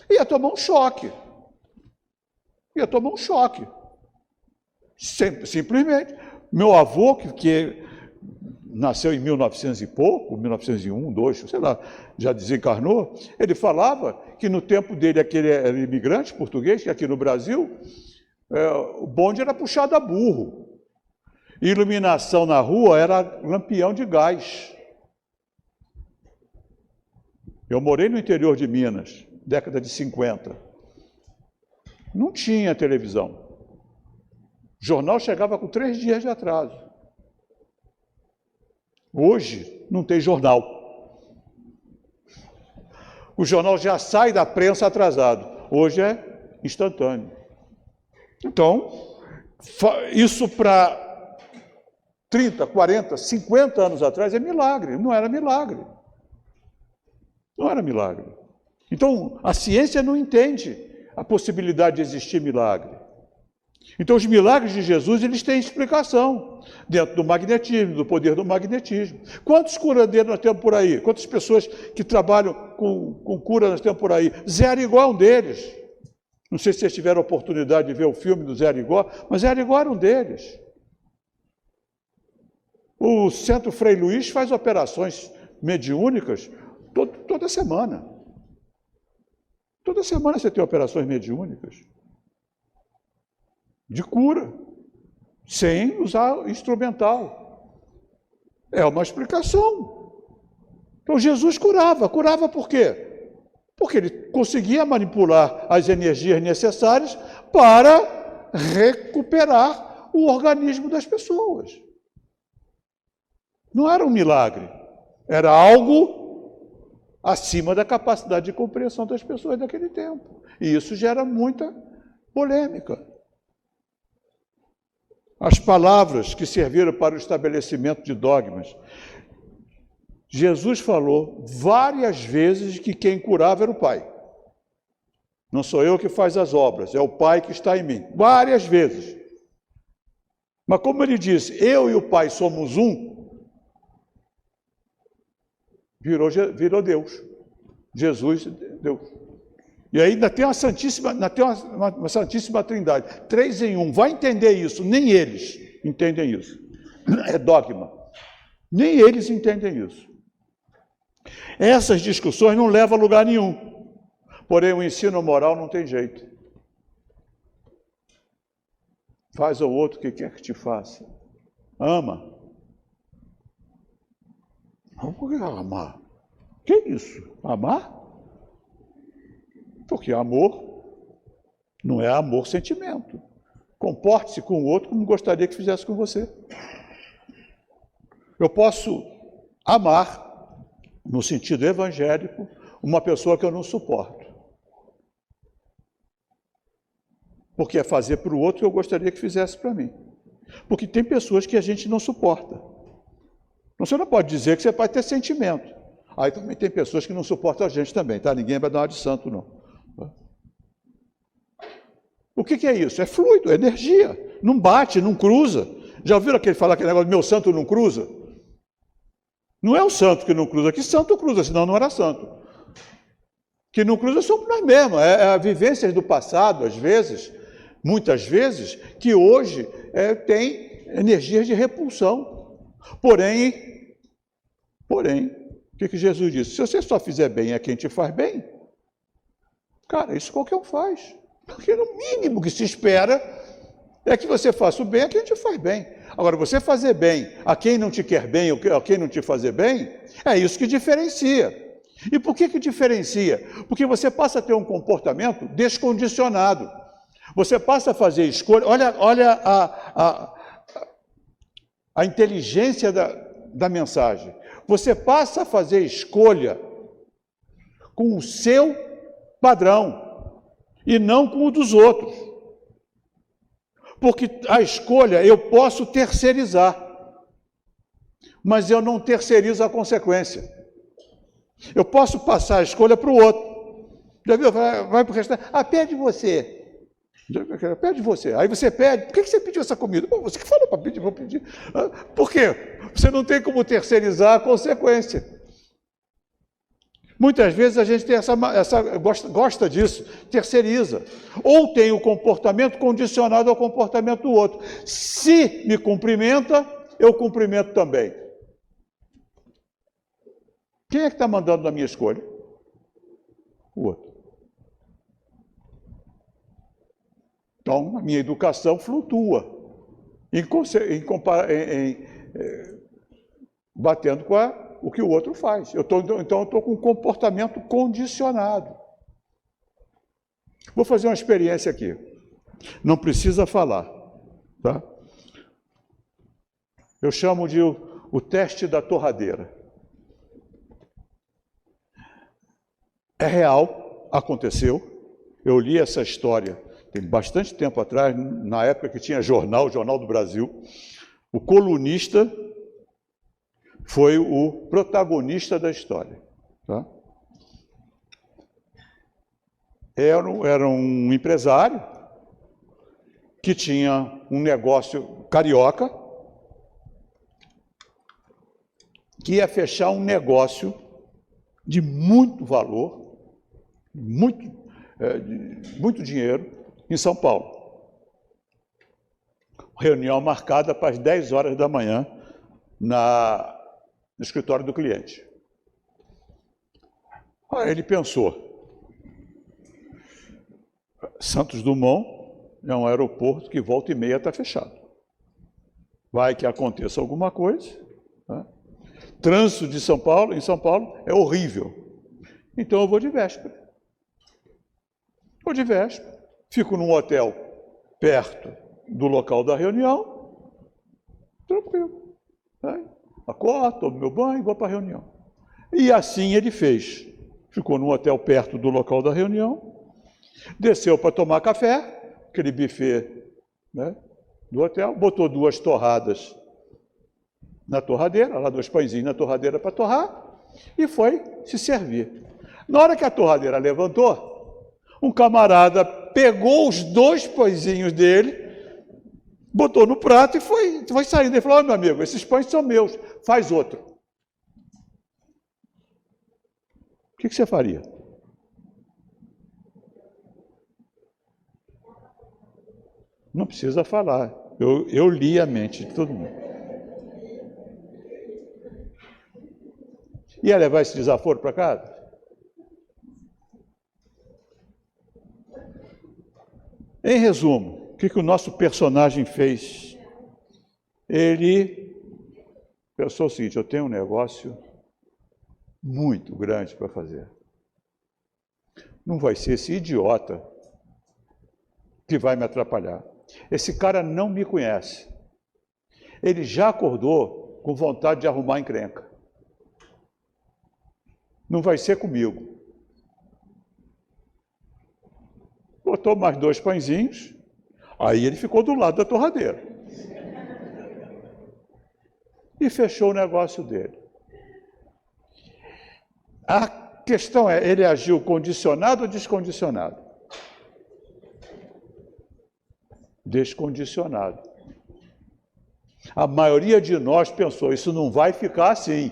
ia tomar um choque. Ia tomar um choque. Simplesmente. Meu avô, que nasceu em 1900 e pouco, 1901, 2, sei lá, já desencarnou, ele falava que no tempo dele, aquele era imigrante português, que aqui no Brasil, o bonde era puxado a burro. Iluminação na rua era lampião de gás. Eu morei no interior de Minas, década de 50. Não tinha televisão. O jornal chegava com 3 dias de atraso. Hoje não tem jornal. O jornal já sai da prensa atrasado. Hoje é instantâneo. Então, isso para 30, 40, 50 anos atrás é milagre, não era milagre. Não era milagre. Então, a ciência não entende a possibilidade de existir milagre. Então, os milagres de Jesus, eles têm explicação dentro do magnetismo, do poder do magnetismo. Quantos curandeiros nós temos por aí? Quantas pessoas que trabalham com cura nós temos por aí? Zé Arigó é um deles. Não sei se vocês tiveram a oportunidade de ver o filme do Zé Arigó, mas Zé Arigó era um deles. O Centro Frei Luís faz operações mediúnicas toda semana. Toda semana você tem operações mediúnicas de cura, sem usar instrumental. É uma explicação. Então Jesus curava. Curava por quê? Porque ele conseguia manipular as energias necessárias para recuperar o organismo das pessoas. Não era um milagre, era algo acima da capacidade de compreensão das pessoas daquele tempo. E isso gera muita polêmica. As palavras que serviram para o estabelecimento de dogmas. Jesus falou várias vezes que quem curava era o Pai. Não sou eu que faz as obras, é o Pai que está em mim. Várias vezes. Mas como ele disse, eu e o Pai somos um, virou Deus. Jesus, Deus. E aí ainda tem uma Santíssima Trindade. 3 em 1. Vai entender isso. Nem eles entendem isso. É dogma. Nem eles entendem isso. Essas discussões não levam a lugar nenhum. Porém, o ensino moral não tem jeito. Faz ao outro o que quer que te faça. Ama. Por que amar? Que isso? Amar? Porque amor não é amor sentimento. Comporte-se com o outro como gostaria que fizesse com você. Eu posso amar, no sentido evangélico, uma pessoa que eu não suporto. Porque é fazer para o outro o que eu gostaria que fizesse para mim. Porque tem pessoas que a gente não suporta. Você não pode dizer que você pode ter sentimento. Aí também tem pessoas que não suportam a gente também, tá? Ninguém vai dar uma de santo, não. O que é isso? É fluido, é energia. Não bate, não cruza. Já ouviram aquele falar aquele negócio, meu santo não cruza? Não é o santo que não cruza, que santo cruza, senão não era santo. Que não cruza somos nós mesmos. É a vivência do passado, às vezes, muitas vezes, que hoje tem energias de repulsão. Porém, o que Jesus disse? Se você só fizer bem a quem te faz bem, cara, isso qualquer um faz. Porque no mínimo que se espera é que você faça o bem a quem te faz bem. Agora, você fazer bem a quem não te quer bem ou a quem não te fazer bem, é isso que diferencia. E por que diferencia? Porque você passa a ter um comportamento descondicionado. Você passa a fazer escolha. Olha a inteligência da mensagem. Você passa a fazer escolha com o seu padrão e não com o dos outros. Porque a escolha eu posso terceirizar, mas eu não terceirizo a consequência. Eu posso passar a escolha para o outro. Já viu? Vai para o restaurante. Pede você. Pede você. Aí você pede. Por que você pediu essa comida? Bom, você que falou para pedir, vou pedir. Por quê? Você não tem como terceirizar a consequência. Muitas vezes a gente tem gosta disso, terceiriza. Ou tem o comportamento condicionado ao comportamento do outro. Se me cumprimenta, eu cumprimento também. Quem é que está mandando na minha escolha? O outro. Então, a minha educação flutua, batendo com o que o outro faz. Então, eu estou com um comportamento condicionado. Vou fazer uma experiência aqui. Não precisa falar, tá? Eu chamo de o teste da torradeira. É real, aconteceu. Eu li essa história tem bastante tempo atrás, na época que tinha jornal, o Jornal do Brasil. O colunista foi o protagonista da história. Tá? Era um empresário que tinha um negócio carioca, que ia fechar um negócio de muito valor, muito dinheiro, em São Paulo. Reunião marcada para as 10 horas da manhã no escritório do cliente. Aí ele pensou, Santos Dumont é um aeroporto que volta e meia está fechado. Vai que aconteça alguma coisa, né? Trânsito de São Paulo, em São Paulo, é horrível. Então eu vou de véspera. Vou de véspera, fico num hotel perto do local da reunião, tranquilo. Né? Acordo, tomo meu banho e vou para a reunião. E assim ele fez. Ficou num hotel perto do local da reunião, desceu para tomar café, aquele buffet, né, do hotel, botou 2 torradas na torradeira, lá 2 pãezinhos na torradeira para torrar, e foi se servir. Na hora que a torradeira levantou, um camarada pegou os 2 pãezinhos dele, botou no prato e foi saindo. Ele falou, meu amigo, esses pães são meus, faz outro. O que você faria? Não precisa falar, eu li a mente de todo mundo. Ia levar esse desaforo para casa? Em resumo, o que o nosso personagem fez? Ele pensou o seguinte, eu tenho um negócio muito grande para fazer. Não vai ser esse idiota que vai me atrapalhar. Esse cara não me conhece. Ele já acordou com vontade de arrumar encrenca. Não vai ser comigo. Botou mais 2 pãezinhos, aí ele ficou do lado da torradeira. E fechou o negócio dele. A questão é, ele agiu condicionado ou descondicionado? Descondicionado. A maioria de nós pensou, isso não vai ficar assim,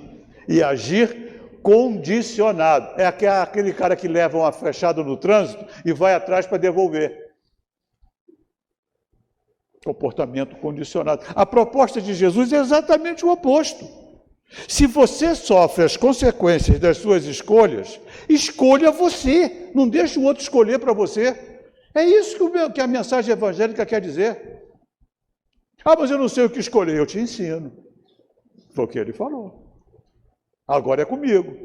e agir condicionado. É aquele cara que leva uma flechada no trânsito e vai atrás para devolver. Comportamento condicionado. A proposta de Jesus é exatamente o oposto. Se você sofre as consequências das suas escolhas, escolha você, não deixe o outro escolher para você. É isso que a mensagem evangélica quer dizer. Ah, mas eu não sei o que escolher, eu te ensino. Foi o que ele falou. Agora é comigo.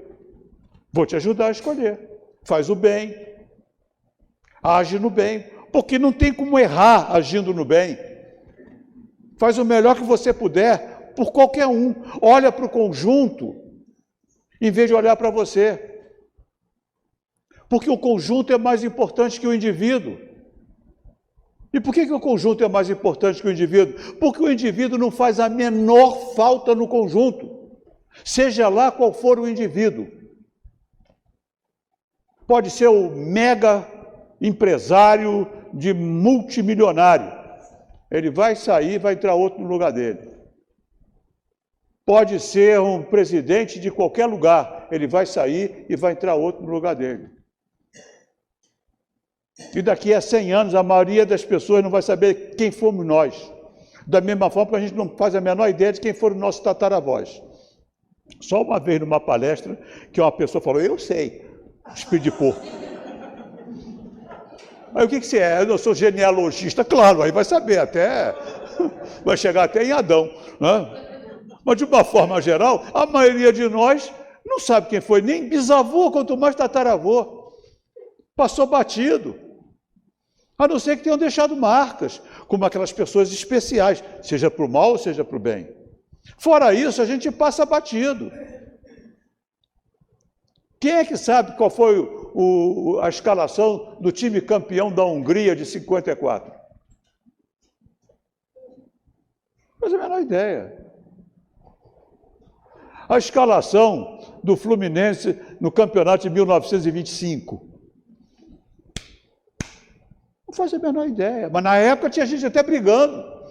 Vou te ajudar a escolher. Faz o bem. Age no bem. Porque não tem como errar agindo no bem. Faz o melhor que você puder por qualquer um. Olha para o conjunto em vez de olhar para você. Porque o conjunto é mais importante que o indivíduo. E por que o conjunto é mais importante que o indivíduo? Porque o indivíduo não faz a menor falta no conjunto. Seja lá qual for o indivíduo. Pode ser o mega empresário de multimilionário. Ele vai sair, vai entrar outro no lugar dele. Pode ser um presidente de qualquer lugar. Ele vai sair e vai entrar outro no lugar dele. E daqui a 100 anos, a maioria das pessoas não vai saber quem fomos nós. Da mesma forma que a gente não faz a menor ideia de quem foram nossos tataravós. Só uma vez numa palestra, que uma pessoa falou, eu sei, espírito de porco. Aí o que você é? Eu sou genealogista. Claro, aí vai saber até, vai chegar até em Adão. Né? Mas de uma forma geral, a maioria de nós não sabe quem foi, nem bisavô, quanto mais tataravô. Passou batido. A não ser que tenham deixado marcas, como aquelas pessoas especiais, seja para o mal ou seja para o bem. Fora isso, a gente passa batido. Quem é que sabe qual foi a escalação do time campeão da Hungria de 54? Faz a menor ideia. A escalação do Fluminense no campeonato de 1925. Não faz a menor ideia. Mas na época tinha gente até brigando.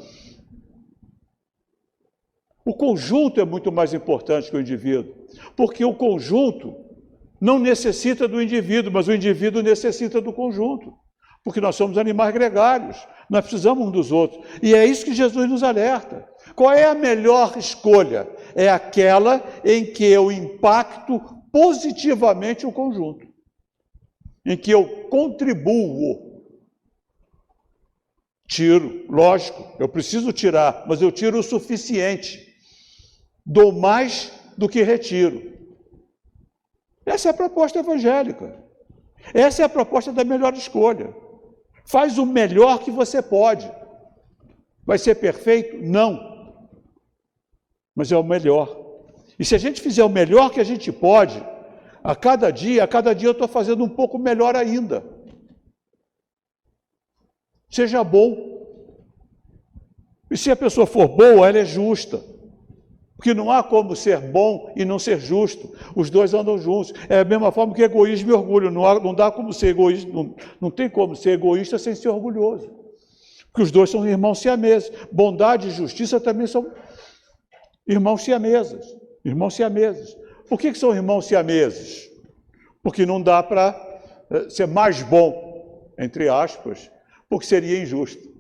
O conjunto é muito mais importante que o indivíduo. Porque o conjunto não necessita do indivíduo, mas o indivíduo necessita do conjunto. Porque nós somos animais gregários, nós precisamos uns dos outros. E é isso que Jesus nos alerta. Qual é a melhor escolha? É aquela em que eu impacto positivamente o conjunto, em que eu contribuo. Tiro, lógico, eu preciso tirar, mas eu tiro o suficiente. Dou mais do que retiro. Essa é a proposta evangélica. Essa é a proposta da melhor escolha. Faz o melhor que você pode. Vai ser perfeito? Não. Mas é o melhor. E se a gente fizer o melhor que a gente pode, a cada dia eu estou fazendo um pouco melhor ainda. Seja bom. E se a pessoa for boa, ela é justa. Porque não há como ser bom e não ser justo. Os dois andam juntos. É a mesma forma que egoísmo e orgulho. Não dá como ser egoísta, não tem como ser egoísta sem ser orgulhoso. Porque os dois são irmãos siameses. Bondade e justiça também são irmãos siameses. Irmãos siameses. Por que são irmãos siameses? Porque não dá para ser mais bom, entre aspas, porque seria injusto.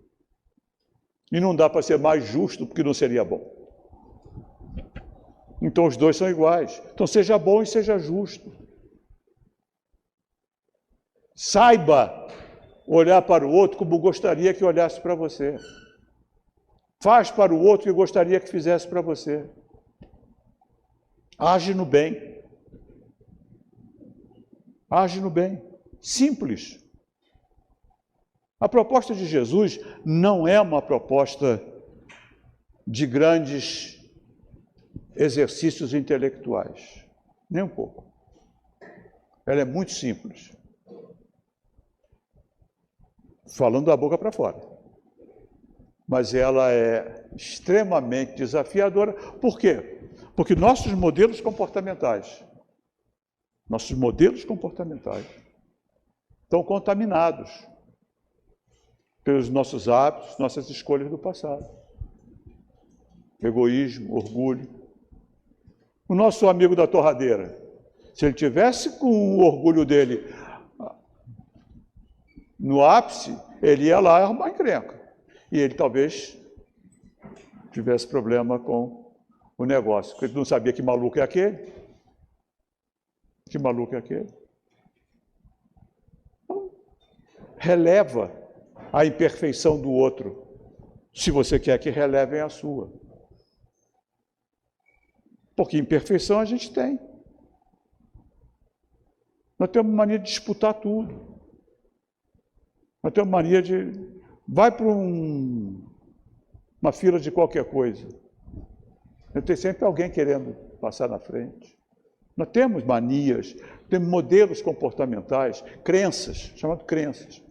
E não dá para ser mais justo, porque não seria bom. Então os dois são iguais. Então seja bom e seja justo. Saiba olhar para o outro como gostaria que olhasse para você. Faz para o outro o que gostaria que fizesse para você. Age no bem. Age no bem. Simples. A proposta de Jesus não é uma proposta de grandes exercícios intelectuais, nem um pouco. Ela é muito simples. Falando da boca para fora. Mas ela é extremamente desafiadora. Por quê? Porque nossos modelos comportamentais estão contaminados pelos nossos hábitos, nossas escolhas do passado. Egoísmo, orgulho. O nosso amigo da torradeira, se ele tivesse com o orgulho dele no ápice, ele ia lá arrumar encrenca. E ele talvez tivesse problema com o negócio, porque ele não sabia que maluco é aquele. Que maluco é aquele? Então, releva a imperfeição do outro, se você quer que relevem a sua. Porque imperfeição a gente tem. Nós temos mania de disputar tudo. Nós temos mania de... Vai para uma fila de qualquer coisa. Tem sempre alguém querendo passar na frente. Nós temos manias, temos modelos comportamentais, crenças, chamadas crenças.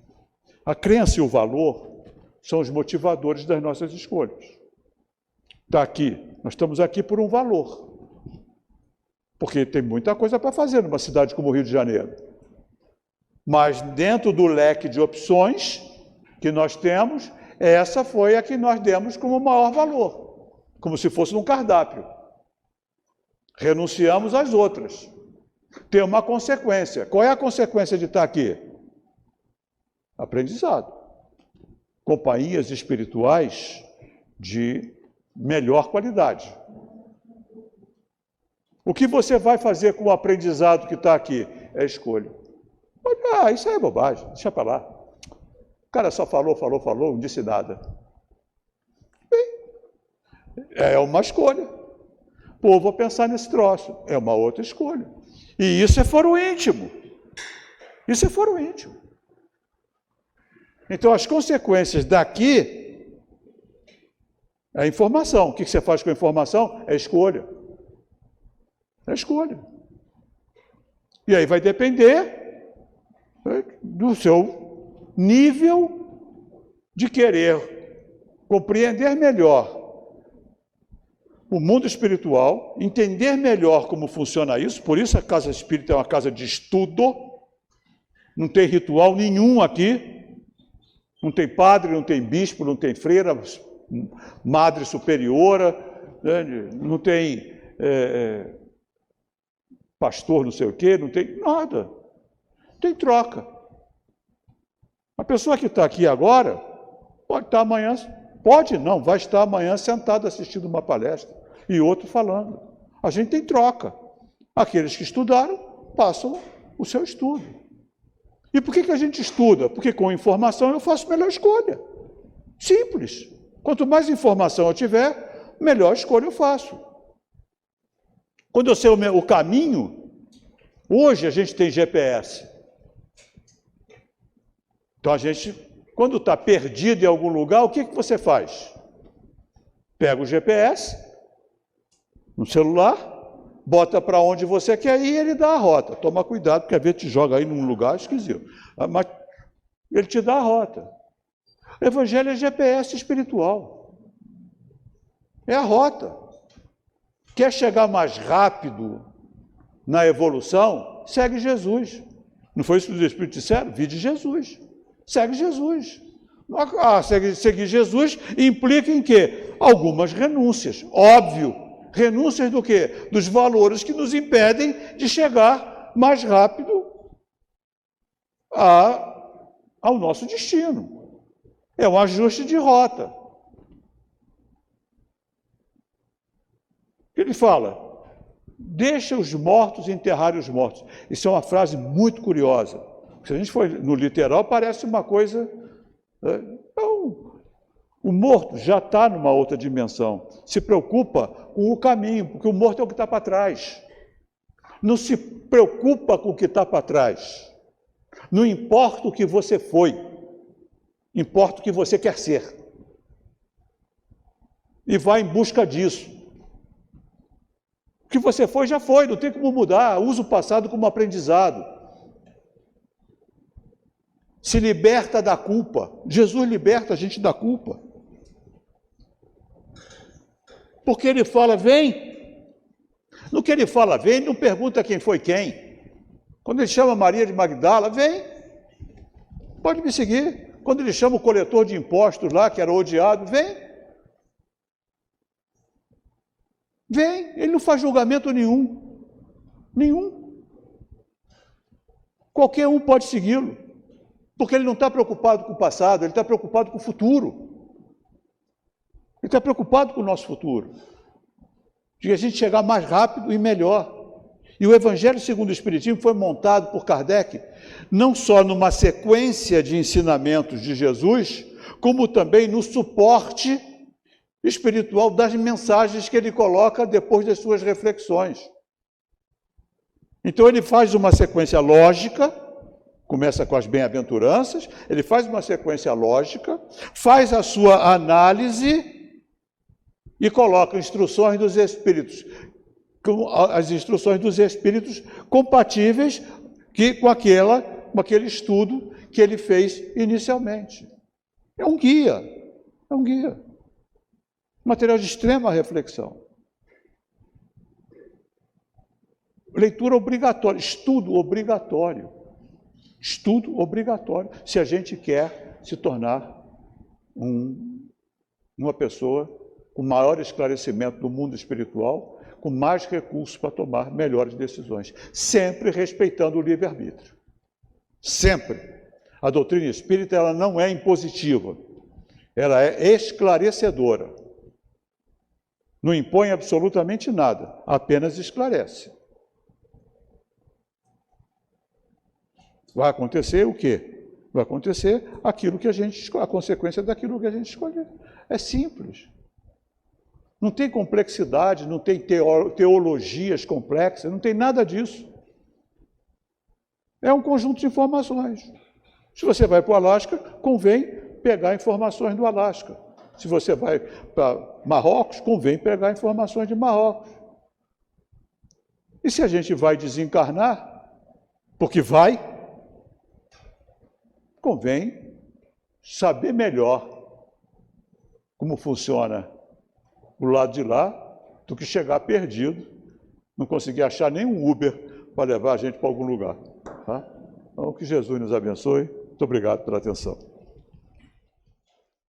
A crença e o valor são os motivadores das nossas escolhas. Está aqui, nós estamos aqui por um valor. Porque tem muita coisa para fazer numa cidade como o Rio de Janeiro. Mas dentro do leque de opções que nós temos, essa foi a que nós demos como maior valor, como se fosse um cardápio. Renunciamos às outras. Tem uma consequência. Qual é a consequência de estar aqui? Aprendizado. Companhias espirituais de melhor qualidade. O que você vai fazer com o aprendizado que está aqui? É escolha. Ah, isso aí é bobagem, deixa para lá. O cara só falou, não disse nada. Bem, é uma escolha. Pô, vou pensar nesse troço. É uma outra escolha. E isso é foro íntimo. Isso é foro íntimo. Então, as consequências daqui é a informação. O que você faz com a informação? É escolha. É escolha. E aí vai depender do seu nível de querer compreender melhor o mundo espiritual, entender melhor como funciona isso, por isso a casa espírita é uma casa de estudo, não tem ritual nenhum aqui, não tem padre, não tem bispo, não tem freira, madre superiora, né? Não tem pastor não sei o quê, não tem nada, tem troca. A pessoa que está aqui agora, pode estar amanhã, pode não, vai estar amanhã sentado assistindo uma palestra e outro falando. A gente tem troca. Aqueles que estudaram, passam o seu estudo. E por que a gente estuda? Porque com informação eu faço melhor escolha. Simples. Quanto mais informação eu tiver, melhor escolha eu faço. Quando eu sei o caminho, hoje a gente tem GPS. Então a gente, quando está perdido em algum lugar, o que você faz? Pega o GPS no celular, bota para onde você quer ir e ele dá a rota. Toma cuidado, porque às vezes te joga aí num lugar esquisito. Mas ele te dá a rota. O Evangelho é GPS espiritual. É a rota. Quer chegar mais rápido na evolução? Segue Jesus. Não foi isso que os Espíritos disseram? Vide Jesus. Segue Jesus. Seguir Jesus implica em quê? Algumas renúncias. Óbvio. Renúncias do quê? Dos valores que nos impedem de chegar mais rápido ao nosso destino. É um ajuste de rota. Ele fala, deixa os mortos enterrarem os mortos. Isso é uma frase muito curiosa. Se a gente for no literal, parece uma coisa... Então, o morto já está numa outra dimensão. Se preocupa com o caminho, porque o morto é o que está para trás. Não se preocupa com o que está para trás. Não importa o que você foi, importa o que você quer ser. E vai em busca disso. O que você foi, já foi, não tem como mudar. Usa o passado como aprendizado. Se liberta da culpa. Jesus liberta a gente da culpa. Porque ele fala, vem. No que ele fala, vem, ele não pergunta quem foi quem. Quando ele chama Maria de Magdala, vem. Pode me seguir. Quando ele chama o coletor de impostos lá, que era odiado, vem. Vem, ele não faz julgamento nenhum. Nenhum. Qualquer um pode segui-lo. Porque ele não está preocupado com o passado, ele está preocupado com o futuro. Ele está preocupado com o nosso futuro. De a gente chegar mais rápido e melhor. E o Evangelho segundo o Espiritismo foi montado por Kardec, não só numa sequência de ensinamentos de Jesus, como também no suporte espiritual das mensagens que ele coloca depois das suas reflexões. Então ele faz uma sequência lógica, começa com as bem-aventuranças, ele faz uma sequência lógica, faz a sua análise e coloca instruções dos Espíritos, as instruções dos Espíritos compatíveis com aquele estudo que ele fez inicialmente. É um guia, é um guia. Material de extrema reflexão. Leitura obrigatória, estudo obrigatório. Estudo obrigatório, se a gente quer se tornar uma pessoa com maior esclarecimento do mundo espiritual, com mais recursos para tomar melhores decisões, sempre respeitando o livre-arbítrio. Sempre. A doutrina espírita ela não é impositiva, ela é esclarecedora. Não impõe absolutamente nada, apenas esclarece. Vai acontecer o quê? Vai acontecer aquilo que a consequência daquilo que a gente escolher. É simples. Não tem complexidade, não tem teologias complexas, não tem nada disso. É um conjunto de informações. Se você vai para o Alasca, convém pegar informações do Alasca. Se você vai para Marrocos, convém pegar informações de Marrocos. E se a gente vai desencarnar, porque vai, convém saber melhor como funciona o lado de lá, do que chegar perdido, não conseguir achar nenhum Uber para levar a gente para algum lugar. Tá? Então, que Jesus nos abençoe. Muito obrigado pela atenção.